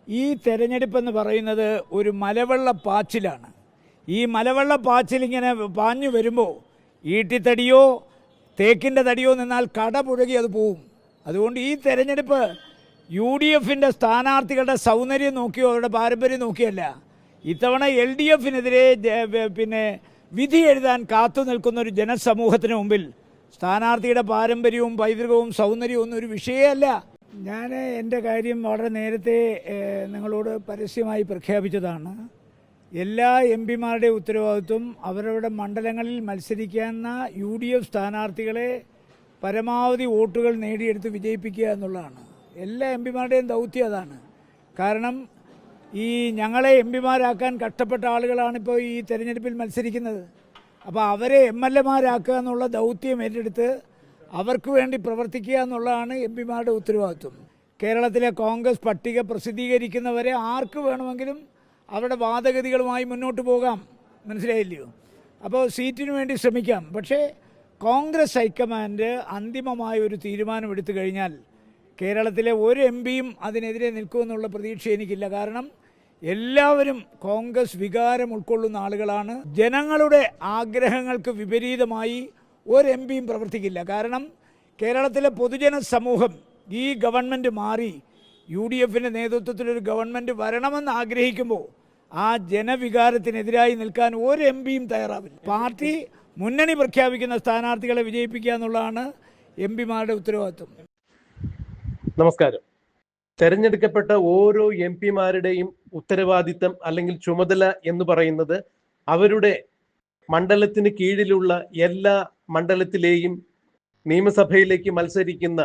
ഈ തെരഞ്ഞെടുപ്പെന്ന് പറയുന്നത് ഒരു മലവെള്ള പാച്ചിലാണ്. ഈ മലവെള്ള പാച്ചിലിങ്ങനെ പാഞ്ഞു വരുമ്പോൾ ഈട്ടിത്തടിയോ തേക്കിൻ്റെ തടിയോ നിന്നാൽ കട പുഴകി അത് പോവും. അതുകൊണ്ട് ഈ തെരഞ്ഞെടുപ്പ് UDFിൻ്റെ സ്ഥാനാർത്ഥികളുടെ സൗന്ദര്യം നോക്കിയോ അവരുടെ പാരമ്പര്യം നോക്കിയല്ല. ഇത്തവണ LDFിനെതിരെ വിധി എഴുതാൻ കാത്തു നിൽക്കുന്ന ഒരു ജനസമൂഹത്തിന് മുമ്പിൽ സ്ഥാനാർത്ഥിയുടെ പാരമ്പര്യവും പൈതൃകവും സൗന്ദര്യവും ഒന്നും ഒരു വിഷയമല്ല. ഞാൻ എൻ്റെ കാര്യം വളരെ നേരത്തെ നിങ്ങളോട് പരസ്യമായി പ്രഖ്യാപിച്ചതാണ്. എല്ലാ MP-മാരുടെ ഉത്തരവാദിത്വം അവരവരുടെ മണ്ഡലങ്ങളിൽ മത്സരിക്കുന്ന UDF സ്ഥാനാർത്ഥികളെ പരമാവധി വോട്ടുകൾ നേടിയെടുത്ത് വിജയിപ്പിക്കുക എന്നുള്ളതാണ്. എല്ലാ MP-മാരുടെയും ദൗത്യം അതാണ്. കാരണം ഈ ഞങ്ങളെ MP-മാരാക്കാൻ കഷ്ടപ്പെട്ട ആളുകളാണിപ്പോൾ ഈ തെരഞ്ഞെടുപ്പിൽ മത്സരിക്കുന്നത്. അപ്പോൾ അവരെ MLA-മാരാക്കുക എന്നുള്ള ദൗത്യം ഏറ്റെടുത്ത് അവർക്ക് വേണ്ടി പ്രവർത്തിക്കുക എന്നുള്ളതാണ് MP-മാരുടെ ഉത്തരവാദിത്വം. കേരളത്തിലെ കോൺഗ്രസ് പട്ടിക പ്രസിദ്ധീകരിക്കുന്നവരെ ആർക്ക് വേണമെങ്കിലും അവരുടെ വാദഗതികളുമായി മുന്നോട്ട് പോകാം, മനസ്സിലായില്ലയോ? അപ്പോൾ സീറ്റിന് വേണ്ടി ശ്രമിക്കാം. പക്ഷേ കോൺഗ്രസ് ഹൈക്കമാൻഡ് അന്തിമമായ ഒരു തീരുമാനമെടുത്തു കഴിഞ്ഞാൽ കേരളത്തിലെ ഒരു MP-യും അതിനെതിരെ നിൽക്കുമെന്നുള്ള പ്രതീക്ഷ എനിക്കില്ല. കാരണം എല്ലാവരും കോൺഗ്രസ് വികാരം ഉൾക്കൊള്ളുന്ന ആളുകളാണ്. ജനങ്ങളുടെ ആഗ്രഹങ്ങൾക്ക് വിപരീതമായി ഒരു MP-യും പ്രവർത്തിക്കില്ല. കാരണം കേരളത്തിലെ പൊതുജന സമൂഹം ഈ ഗവൺമെൻറ് മാറി UDFിൻ്റെ നേതൃത്വത്തിലൊരു ഗവൺമെൻറ് വരണമെന്ന് ആഗ്രഹിക്കുമ്പോൾ ആ ജനവികാരത്തിനെതിരായി നിൽക്കാൻ ഒരു MP-യും തയ്യാറാവില്ല. പാർട്ടി മുന്നണി പ്രഖ്യാപിക്കുന്ന സ്ഥാനാർത്ഥികളെ വിജയിപ്പിക്കുക എന്നുള്ളതാണ് MP-മാരുടെ ഉത്തരവാദിത്വം. നമസ്കാരം. തെരഞ്ഞെടുക്കപ്പെട്ട ഓരോ MP-മാരുടെയും ഉത്തരവാദിത്തം അല്ലെങ്കിൽ ചുമതല എന്ന് പറയുന്നത് അവരുടെ മണ്ഡലത്തിന് കീഴിലുള്ള എല്ലാ മണ്ഡലത്തിലെയും നിയമസഭയിലേക്ക് മത്സരിക്കുന്ന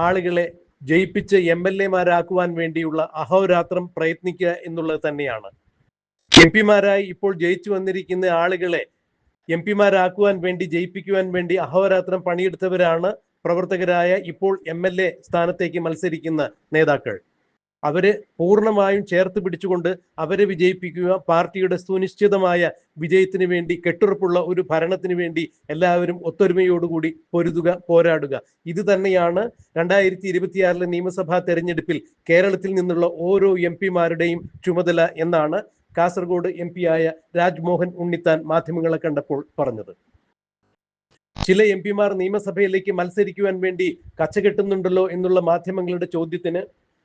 ആളുകളെ ജയിപ്പിച്ച് MLA-മാരാക്കുവാൻ വേണ്ടിയുള്ള അഹോരാത്രം പ്രയത്നിക്കുക എന്നുള്ളത് തന്നെയാണ്. MP-മാരായി ഇപ്പോൾ ജയിച്ചു വന്നിരിക്കുന്ന ആളുകളെ MP-മാരാക്കുവാൻ വേണ്ടി, ജയിപ്പിക്കുവാൻ വേണ്ടി അഹോരാത്രം പണിയെടുത്തവരാണ് പ്രവർത്തകരായ ഇപ്പോൾ MLA സ്ഥാനത്തേക്ക് മത്സരിക്കുന്ന നേതാക്കൾ. അവരെ പൂർണ്ണമായും ചേർത്ത് പിടിച്ചുകൊണ്ട് അവരെ വിജയിപ്പിക്കുക, പാർട്ടിയുടെ സുനിശ്ചിതമായ വിജയത്തിന് വേണ്ടി, കെട്ടുറപ്പുള്ള ഒരു ഭരണത്തിന് വേണ്ടി എല്ലാവരും ഒത്തൊരുമയോടുകൂടി പൊരുതുക, പോരാടുക. ഇത് തന്നെയാണ് 2026 നിയമസഭാ തെരഞ്ഞെടുപ്പിൽ കേരളത്തിൽ നിന്നുള്ള ഓരോ MP-മാരുടെയും ചുമതല എന്നാണ് കാസർഗോഡ് MP-യായ രാജ്മോഹൻ ഉണ്ണിത്താൻ മാധ്യമങ്ങളെ കണ്ടപ്പോൾ പറഞ്ഞത്. ചില MP-മാർ നിയമസഭയിലേക്ക് മത്സരിക്കുവാൻ വേണ്ടി കച്ചകെട്ടുന്നുണ്ടല്ലോ എന്നുള്ള മാധ്യമങ്ങളുടെ ചോദ്യത്തിന്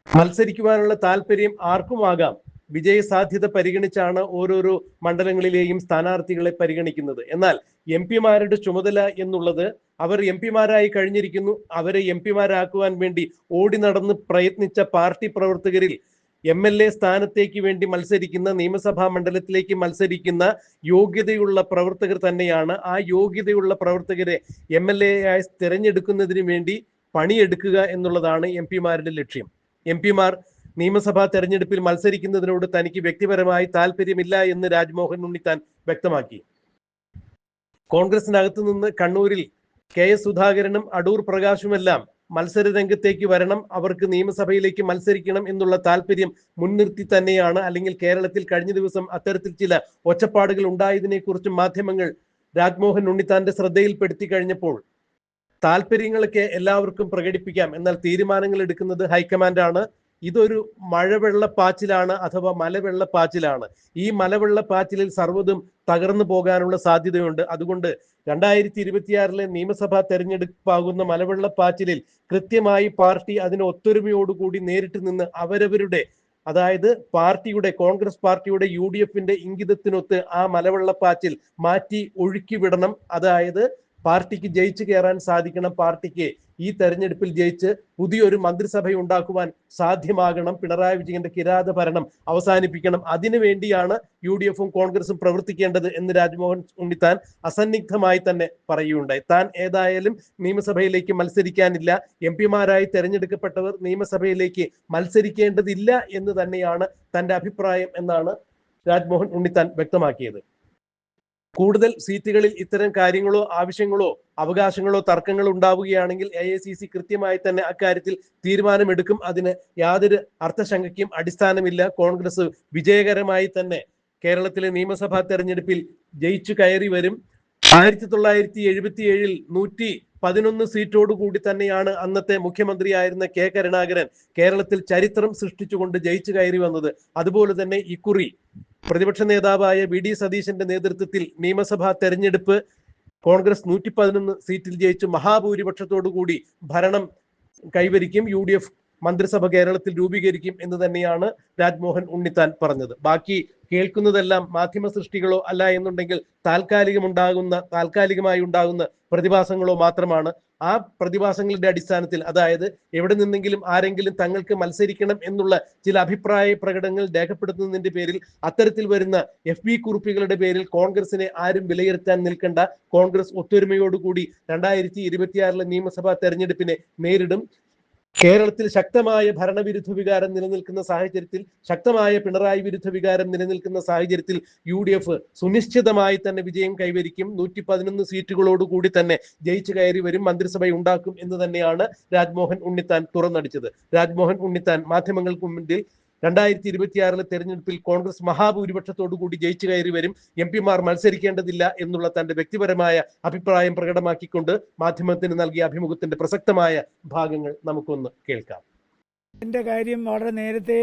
മത്സരിക്കുവാനുള്ള താല്പര്യം ആർക്കുമാകാം. വിജയസാധ്യത പരിഗണിച്ചാണ് ഓരോരോ മണ്ഡലങ്ങളിലെയും സ്ഥാനാർത്ഥികളെ പരിഗണിക്കുന്നത്. എന്നാൽ MP-മാരുടെ ചുമതല എന്നുള്ളത് അവർ MP-മാരായി കഴിഞ്ഞിരിക്കുന്നു. അവരെ MP-മാരാക്കുവാൻ വേണ്ടി ഓടി നടന്ന് പ്രയത്നിച്ച പാർട്ടി പ്രവർത്തകരിൽ MLA സ്ഥാനത്തേക്ക് വേണ്ടി മത്സരിക്കുന്ന, നിയമസഭാ മണ്ഡലത്തിലേക്ക് മത്സരിക്കുന്ന യോഗ്യതയുള്ള പ്രവർത്തകർ തന്നെയാണ്. ആ യോഗ്യതയുള്ള പ്രവർത്തകരെ MLA-ആയി തിരഞ്ഞെടുക്കുന്നതിന് വേണ്ടി പണിയെടുക്കുക എന്നുള്ളതാണ് MP-മാരുടെ ലക്ഷ്യം. MP-മാർ നിയമസഭാ തെരഞ്ഞെടുപ്പിൽ മത്സരിക്കുന്നതിനോട് തനിക്ക് വ്യക്തിപരമായി താല്പര്യമില്ല എന്ന് രാജ്മോഹൻ ഉണ്ണിത്താൻ വ്യക്തമാക്കി. കോൺഗ്രസിനകത്തു നിന്ന് കണ്ണൂരിൽ KS സുധാകരനും അടൂർ പ്രകാശുമെല്ലാം മത്സര രംഗത്തേക്ക് വരണം, അവർക്ക് നിയമസഭയിലേക്ക് മത്സരിക്കണം എന്നുള്ള താല്പര്യം മുൻനിർത്തി തന്നെയാണ്, അല്ലെങ്കിൽ കേരളത്തിൽ കഴിഞ്ഞ ദിവസം അത്തരത്തിൽ ചില ഒച്ചപ്പാടുകൾ ഉണ്ടായതിനെ കുറിച്ച് മാധ്യമങ്ങൾ രാജ്മോഹൻ ഉണ്ണിത്താന്റെ ശ്രദ്ധയിൽപ്പെടുത്തി കഴിഞ്ഞപ്പോൾ താല്പര്യങ്ങളൊക്കെ എല്ലാവർക്കും പ്രകടിപ്പിക്കാം, എന്നാൽ തീരുമാനങ്ങൾ എടുക്കുന്നത് ഹൈക്കമാൻഡാണ്. ഇതൊരു മഴവെള്ളപ്പാച്ചിലാണ് അഥവാ മലവെള്ളപ്പാച്ചിലാണ്. ഈ മലവെള്ളപ്പാച്ചിലിൽ സർവ്വതും തകർന്നു പോകാനുള്ള സാധ്യതയുണ്ട്. അതുകൊണ്ട് 2026 നിയമസഭാ തെരഞ്ഞെടുപ്പാകുന്ന മലവെള്ളപ്പാച്ചിലിൽ കൃത്യമായി പാർട്ടി അതിന് ഒത്തൊരുമയോടുകൂടി നേരിട്ട് നിന്ന് അവരവരുടെ, അതായത് പാർട്ടിയുടെ, കോൺഗ്രസ് പാർട്ടിയുടെ UDFിന്റെ ഇംഗിതത്തിനൊത്ത് ആ മലവെള്ളപ്പാച്ചിൽ മാറ്റി ഒഴുക്കി വിടണം. അതായത് പാർട്ടിക്ക് ജയിച്ചു കയറാൻ സാധിക്കണം, പാർട്ടിക്ക് ഈ തെരഞ്ഞെടുപ്പിൽ ജയിച്ച് പുതിയൊരു മന്ത്രിസഭ ഉണ്ടാക്കുവാൻ സാധ്യമാകണം, പിണറായി വിജയന്റെ കിരാത ഭരണം അവസാനിപ്പിക്കണം. അതിനു വേണ്ടിയാണ് UDFും കോൺഗ്രസും പ്രവർത്തിക്കേണ്ടത് എന്ന് രാജ്മോഹൻ ഉണ്ണിത്താൻ അസന്നിഗ്ധമായി തന്നെ പറയുകയുണ്ടായി. താൻ ഏതായാലും നിയമസഭയിലേക്ക് മത്സരിക്കാനില്ല, MP-മാരായി തെരഞ്ഞെടുക്കപ്പെട്ടവർ നിയമസഭയിലേക്ക് മത്സരിക്കേണ്ടതില്ല എന്ന് തന്നെയാണ് തന്റെ അഭിപ്രായം എന്നാണ് രാജ്മോഹൻ ഉണ്ണിത്താൻ വ്യക്തമാക്കിയത്. കൂടുതൽ സീറ്റുകളിൽ ഇത്തരം കാര്യങ്ങളോ ആവശ്യങ്ങളോ അവകാശങ്ങളോ തർക്കങ്ങളോ ഉണ്ടാവുകയാണെങ്കിൽ AICC കൃത്യമായി തന്നെ അക്കാര്യത്തിൽ തീരുമാനമെടുക്കും. അതിന് യാതൊരു അർത്ഥശങ്കയ്ക്കും അടിസ്ഥാനമില്ല. കോൺഗ്രസ് വിജയകരമായി തന്നെ കേരളത്തിലെ നിയമസഭാ തെരഞ്ഞെടുപ്പിൽ ജയിച്ചു കയറി വരും. 1977 11 സീറ്റോട് കൂടി തന്നെയാണ് അന്നത്തെ മുഖ്യമന്ത്രിയായിരുന്ന കെ കരുണാകരൻ കേരളത്തിൽ ചരിത്രം സൃഷ്ടിച്ചുകൊണ്ട് ജയിച്ചു കയറി വന്നത്. അതുപോലെ തന്നെ ഇക്കുറി പ്രതിപക്ഷ നേതാവായ വി ഡി സതീശന്റെ നേതൃത്വത്തിൽ നിയമസഭാ തെരഞ്ഞെടുപ്പ് കോൺഗ്രസ് 111 സീറ്റിൽ ജയിച്ച് മഹാഭൂരിപക്ഷത്തോടു കൂടി ഭരണം കൈവരിക്കും. UDF മന്ത്രിസഭ കേരളത്തിൽ രൂപീകരിക്കും എന്ന് തന്നെയാണ് രാജ്മോഹൻ ഉണ്ണിത്താൻ പറഞ്ഞത്. ബാക്കി കേൾക്കുന്നതെല്ലാം മാധ്യമ സൃഷ്ടികളോ അല്ല എന്നുണ്ടെങ്കിൽ താൽക്കാലികമായി ഉണ്ടാകുന്ന പ്രതിഭാസങ്ങളോ മാത്രമാണ്. ആ പ്രതിഭാസങ്ങളുടെ അടിസ്ഥാനത്തിൽ, അതായത് എവിടെ നിന്നെങ്കിലും ആരെങ്കിലും തങ്ങൾക്ക് മത്സരിക്കണം എന്നുള്ള ചില അഭിപ്രായ പ്രകടനങ്ങൾ രേഖപ്പെടുത്തുന്നതിന്റെ പേരിൽ അത്തരത്തിൽ വരുന്ന FB കുറിപ്പുകളുടെ പേരിൽ കോൺഗ്രസിനെ ആരും വിലയിരുത്താൻ നിൽക്കേണ്ട. കോൺഗ്രസ് ഒത്തൊരുമയോടുകൂടി 2026 നിയമസഭാ തെരഞ്ഞെടുപ്പിനെ നേരിടും. കേരളത്തിൽ ശക്തമായ ഭരണവിരുദ്ധ വികാരം നിലനിൽക്കുന്ന സാഹചര്യത്തിൽ, ശക്തമായ പിണറായി വിരുദ്ധ വികാരം നിലനിൽക്കുന്ന സാഹചര്യത്തിൽ UDF സുനിശ്ചിതമായി തന്നെ വിജയം കൈവരിക്കും. 111 സീറ്റുകളോടുകൂടി തന്നെ ജയിച്ചു കയറി വരും, മന്ത്രിസഭ ഉണ്ടാക്കും എന്ന് തന്നെയാണ് രാജ്മോഹൻ ഉണ്ണിത്താൻ തുറന്നടിച്ചത്. രാജ്മോഹൻ ഉണ്ണിത്താൻ മാധ്യമങ്ങൾക്ക് മുന്നിൽ 2026 തെരഞ്ഞെടുപ്പിൽ കോൺഗ്രസ് മഹാഭൂരിപക്ഷത്തോടു കൂടി ജയിച്ചു കയറി വരും, MP-മാർ മത്സരിക്കേണ്ടതില്ല എന്നുള്ള തന്റെ വ്യക്തിപരമായ അഭിപ്രായം പ്രകടമാക്കിക്കൊണ്ട് മാധ്യമത്തിന് നൽകിയ അഭിമുഖത്തിന്റെ പ്രസക്തമായ ഭാഗങ്ങൾ നമുക്കൊന്ന് കേൾക്കാം. എൻ്റെ കാര്യം വളരെ നേരത്തെ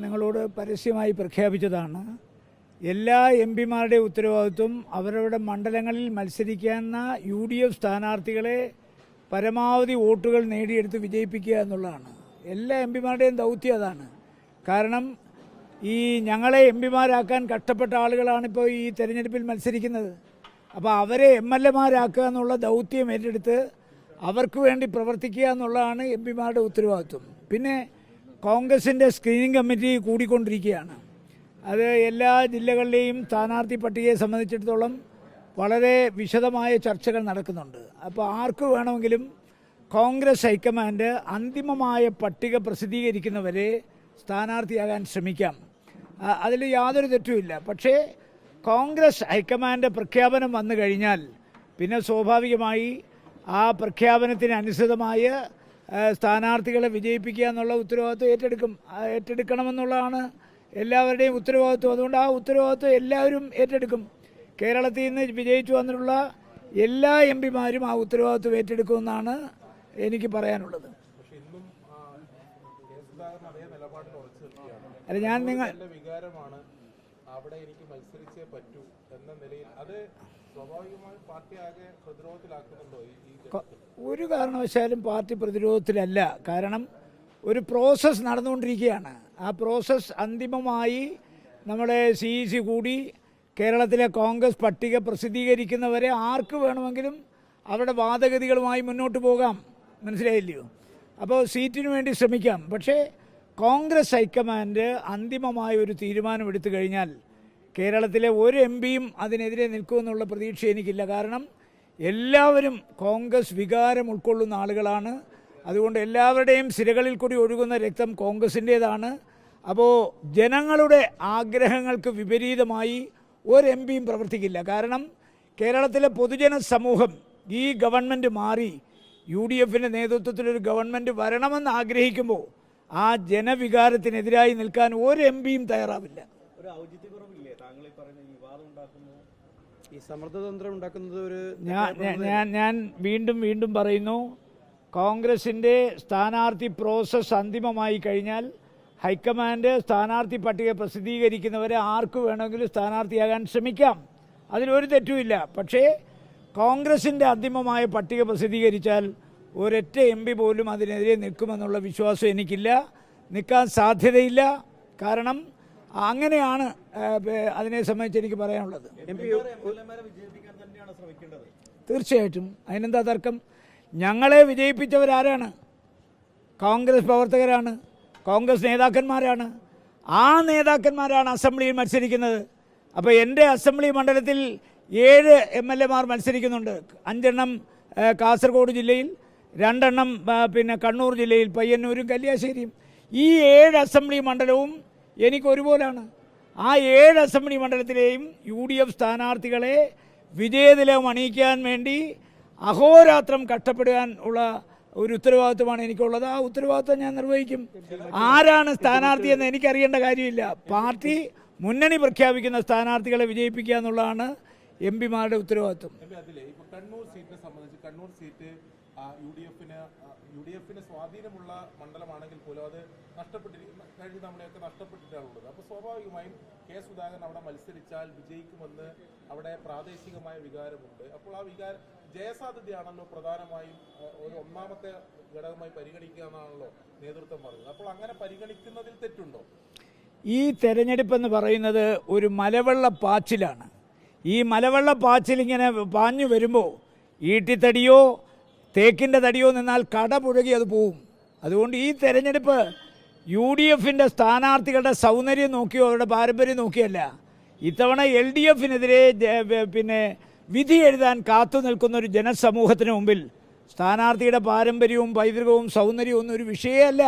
നിങ്ങളോട് പരസ്യമായി പ്രഖ്യാപിച്ചതാണ്. എല്ലാ MP-മാരുടെ ഉത്തരവാദിത്വം അവരവരുടെ മണ്ഡലങ്ങളിൽ മത്സരിക്കുന്ന UDF സ്ഥാനാർത്ഥികളെ പരമാവധി വോട്ടുകൾ നേടിയെടുത്ത് വിജയിപ്പിക്കുക എന്നുള്ളതാണ്. എല്ലാ MP-മാരുടെയും ദൗത്യം അതാണ്. കാരണം ഈ ഞങ്ങളെ MP-മാരാക്കാൻ കഷ്ടപ്പെട്ട ആളുകളാണിപ്പോൾ ഈ തെരഞ്ഞെടുപ്പിൽ മത്സരിക്കുന്നത്. അപ്പോൾ അവരെ MLA-മാരാക്കുക എന്നുള്ള ദൗത്യം ഏറ്റെടുത്ത് അവർക്ക് വേണ്ടി പ്രവർത്തിക്കുക എന്നുള്ളതാണ് MP-മാരുടെ ഉത്തരവാദിത്വം. പിന്നെ കോൺഗ്രസിൻ്റെ സ്ക്രീനിങ് കമ്മിറ്റി കൂടിക്കൊണ്ടിരിക്കുകയാണ്. അത് എല്ലാ ജില്ലകളിലെയും സ്ഥാനാർത്ഥി പട്ടികയെ സംബന്ധിച്ചിടത്തോളം വളരെ വിശദമായ ചർച്ചകൾ നടക്കുന്നുണ്ട്. അപ്പോൾ ആർക്ക് വേണമെങ്കിലും കോൺഗ്രസ് ഹൈക്കമാൻഡ് അന്തിമമായ പട്ടിക പ്രസിദ്ധീകരിക്കുന്നവരെ സ്ഥാനാർത്ഥിയാകാൻ ശ്രമിക്കാം. അതിൽ യാതൊരു തെറ്റുമില്ല. പക്ഷേ കോൺഗ്രസ് ഹൈക്കമാൻഡ് പ്രഖ്യാപനം വന്നു കഴിഞ്ഞാൽ പിന്നെ സ്വാഭാവികമായി ആ പ്രഖ്യാപനത്തിന് അനുസൃതമായ സ്ഥാനാർത്ഥികളെ വിജയിപ്പിക്കുക എന്നുള്ള ഉത്തരവാദിത്വം ഏറ്റെടുക്കണമെന്നുള്ളതാണ് എല്ലാവരുടെയും ഉത്തരവാദിത്വം. അതുകൊണ്ട് ആ ഉത്തരവാദിത്വം എല്ലാവരും ഏറ്റെടുക്കും. കേരളത്തിൽ നിന്ന് വിജയിച്ചു വന്നിട്ടുള്ള എല്ലാ MP-മാരും ആ ഉത്തരവാദിത്വം ഏറ്റെടുക്കുമെന്നാണ് എനിക്ക് പറയാനുള്ളത്. അല്ല, ഞാൻ വികാരമാണ് അവിടെ എനിക്ക് മത്സരിച്ചേ പറ്റൂ എന്ന നിലയിൽ അത് സ്വാഭാവികമായി പാർട്ടി ആകെ പ്രതിരോധത്തിലാക്കുന്നുണ്ടോ? ഒരു കാരണവശാലും പാർട്ടി പ്രതിരോധത്തിലല്ല. കാരണം ഒരു പ്രോസസ്സ് നടന്നുകൊണ്ടിരിക്കുകയാണ്. ആ പ്രോസസ്സ് അന്തിമമായി നമ്മുടെ CEC കൂടി കേരളത്തിലെ കോൺഗ്രസ് പട്ടിക പ്രസിദ്ധീകരിക്കുന്നവരെ ആർക്ക് വേണമെങ്കിലും അവരുടെ വാദഗതികളുമായി മുന്നോട്ട് പോകാം. മനസ്സിലായില്ലയോ? അപ്പോൾ സീറ്റിന് വേണ്ടി ശ്രമിക്കാം. പക്ഷേ കോൺഗ്രസ് ഹൈക്കമാൻഡ് അന്തിമമായ ഒരു തീരുമാനമെടുത്തു കഴിഞ്ഞാൽ കേരളത്തിലെ ഒരു MP-യും അതിനെതിരെ നിൽക്കുമെന്നുള്ള പ്രതീക്ഷ എനിക്കില്ല. കാരണം എല്ലാവരും കോൺഗ്രസ് വികാരം ഉൾക്കൊള്ളുന്ന ആളുകളാണ്. അതുകൊണ്ട് എല്ലാവരുടെയും സിരകളിൽ കൂടി ഒഴുകുന്ന രക്തം കോൺഗ്രസിൻ്റേതാണ്. അപ്പോൾ ജനങ്ങളുടെ ആഗ്രഹങ്ങൾക്ക് വിപരീതമായി ഒരു MP-യും പ്രവർത്തിക്കില്ല. കാരണം കേരളത്തിലെ പൊതുജന സമൂഹം ഈ ഗവൺമെൻറ് മാറി UDF-ൻ്റെ നേതൃത്വത്തിലൊരു ഗവൺമെൻറ് വരണമെന്ന് ആഗ്രഹിക്കുമ്പോൾ ആ ജനവികാരത്തിനെതിരായി നിൽക്കാൻ ഒരു MP-യും തയ്യാറാവില്ല. ഒരു ഔചിത്യക്കുറവില്ലേ താങ്കൾ ഈ പറയുന്ന വിവാദം ഉണ്ടാക്കുന്നത്, ഈ സമ്മർദ്ദതന്ത്രം ഉണ്ടാക്കുന്നത്? ഒരു ഞാൻ വീണ്ടും പറയുന്നു, കോൺഗ്രസിൻ്റെ സ്ഥാനാർത്ഥി പ്രോസസ്സ് അന്തിമമായി കഴിഞ്ഞാൽ ഹൈക്കമാൻഡ് സ്ഥാനാർത്ഥി പട്ടിക പ്രസിദ്ധീകരിക്കുന്നവരെ ആർക്ക് വേണമെങ്കിലും സ്ഥാനാർത്ഥിയാകാൻ ശ്രമിക്കാം. അതിലൊരു തെറ്റുമില്ല. പക്ഷേ കോൺഗ്രസിൻ്റെ അന്തിമമായ പട്ടിക പ്രസിദ്ധീകരിച്ചാൽ ഒരൊറ്റ MP പോലും അതിനെതിരെ നിൽക്കുമെന്നുള്ള വിശ്വാസം എനിക്കില്ല. നിൽക്കാൻ സാധ്യതയില്ല. കാരണം അങ്ങനെയാണ് അതിനെ സംബന്ധിച്ച് എനിക്ക് പറയാനുള്ളത്. തീർച്ചയായിട്ടും. അതിനെന്താ തർക്കം? ഞങ്ങളെ വിജയിപ്പിച്ചവരാരാണ്? കോൺഗ്രസ് പ്രവർത്തകരാണ്, കോൺഗ്രസ് നേതാക്കന്മാരാണ്. ആ നേതാക്കന്മാരാണ് അസംബ്ലിയിൽ മത്സരിക്കുന്നത്. അപ്പോൾ എൻ്റെ അസംബ്ലി മണ്ഡലത്തിൽ 7 MLA-മാർ മത്സരിക്കുന്നുണ്ട്. 5 എണ്ണം കാസർഗോഡ് ജില്ലയിൽ, 2 എണ്ണം പിന്നെ കണ്ണൂർ ജില്ലയിൽ, പയ്യന്നൂരും കല്യാശ്ശേരിയും. ഈ 7 അസംബ്ലി മണ്ഡലവും എനിക്ക് ഒരുപോലാണ്. ആ 7 അസംബ്ലി മണ്ഡലത്തിലെയും UDF സ്ഥാനാർത്ഥികളെ വിജയതിലകം അണിയിക്കാൻ വേണ്ടി അഹോരാത്രം കഷ്ടപ്പെടാൻ ഉള്ള ഒരു ഉത്തരവാദിത്വമാണ് എനിക്കുള്ളത്. ആ ഉത്തരവാദിത്വം ഞാൻ നിർവഹിക്കും. ആരാണ് സ്ഥാനാർത്ഥിയെന്ന് എനിക്കറിയേണ്ട കാര്യമില്ല. പാർട്ടി മുന്നണി പ്രഖ്യാപിക്കുന്ന സ്ഥാനാർത്ഥികളെ വിജയിപ്പിക്കുക എന്നുള്ളതാണ് എം പിമാരുടെ ഉത്തരവാദിത്വം. അതിലെ ഇപ്പൊ കണ്ണൂർ സീറ്റിനെ സംബന്ധിച്ച് കണ്ണൂർ സീറ്റ് യു ഡി എഫിന് സ്വാധീനമുള്ള മണ്ഡലമാണെങ്കിൽ പോലും അത് കഴിഞ്ഞ തവണയൊക്കെ നഷ്ടപ്പെട്ടിട്ടാണുള്ളത്. അപ്പോൾ സ്വാഭാവികമായും കെ സുധാകരൻ അവിടെ മത്സരിച്ചാൽ വിജയിക്കുമെന്ന് അവിടെ പ്രാദേശികമായ വികാരമുണ്ട്. അപ്പോൾ ആ ജയസാധ്യതയാണല്ലോ പ്രധാനമായും ഒരു ഒന്നാമത്തെ ഘടകമായി പരിഗണിക്കുക എന്നാണല്ലോ നേതൃത്വം പറയുന്നത്. അപ്പോൾ അങ്ങനെ പരിഗണിക്കുന്നതിൽ തെറ്റുണ്ടോ? ഈ തെരഞ്ഞെടുപ്പെന്ന് പറയുന്നത് ഒരു മലവെള്ള പാച്ചിലാണ്. ഈ മലവെള്ള പാച്ചിൽ ഇങ്ങനെ പാഞ്ഞു വരുമ്പോൾ ഈട്ടിത്തടിയോ തേക്കിൻ്റെ തടിയോ നിന്നാൽ കടപുഴകി അത് പോവും. അതുകൊണ്ട് ഈ തെരഞ്ഞെടുപ്പ് യു ഡി എഫിൻ്റെ സ്ഥാനാർത്ഥികളുടെ സൗന്ദര്യം നോക്കിയോ അവരുടെ പാരമ്പര്യം നോക്കിയല്ല. ഇത്തവണ എൽ ഡി എഫിനെതിരെ വിധി എഴുതാൻ കാത്തു നിൽക്കുന്ന ഒരു ജനസമൂഹത്തിന് മുമ്പിൽ സ്ഥാനാർത്ഥിയുടെ പാരമ്പര്യവും പൈതൃകവും സൗന്ദര്യവും ഒന്നും ഒരു വിഷയമല്ല.